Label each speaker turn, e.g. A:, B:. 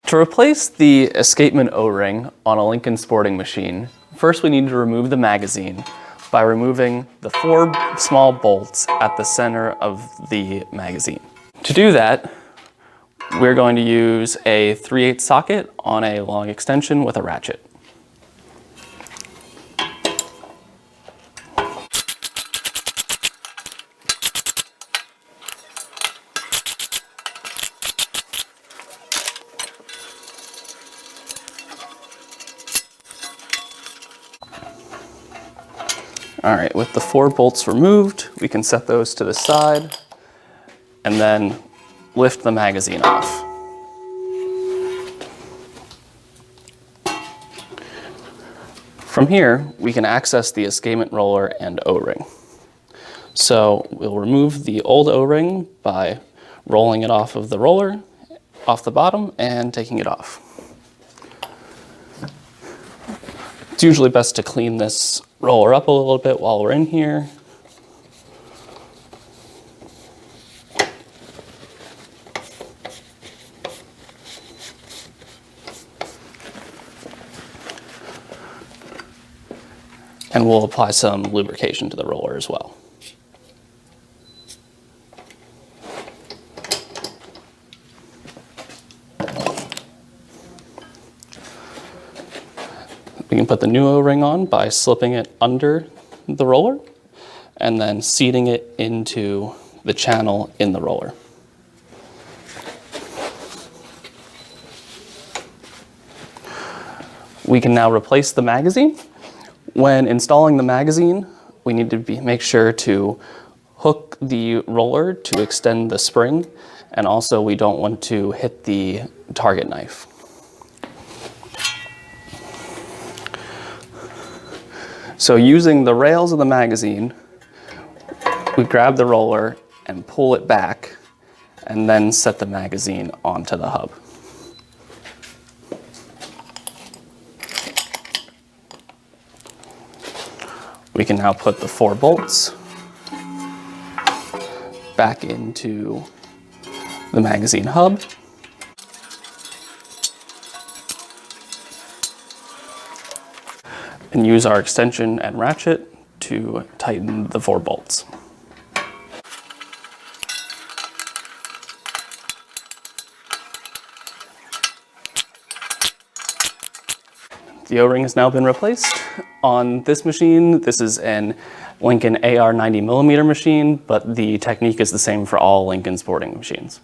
A: To replace the Escapement O-ring on a Lincoln sporting machine, first we need to remove the magazine by removing the 4 small bolts at the center of the magazine. To do that, we're going to use a 3/8 socket on a long extension with a ratchet. All right, with the 4 bolts removed, we can set those to the side and then lift the magazine off. From here, we can access the escapement roller and O-ring. So we'll remove the old O-ring by rolling it off of the roller, off the bottom, and taking it off. It's usually best to clean this roller up a little bit while we're in here. And we'll apply some lubrication to the roller as well. We can put the new O-ring on by slipping it under the roller and then seating it into the channel in the roller. We can now replace the magazine. When installing the magazine, we need to make sure to hook the roller to extend the spring, and also we don't want to hit the target knife. So using the rails of the magazine, we grab the roller and pull it back and then set the magazine onto the hub. We can now put the 4 bolts back into the magazine hub. And use our extension and ratchet to tighten the 4 bolts. The O-ring has now been replaced. On this machine, this is an Lincoln AR 90mm machine, but the technique is the same for all Lincoln sporting machines.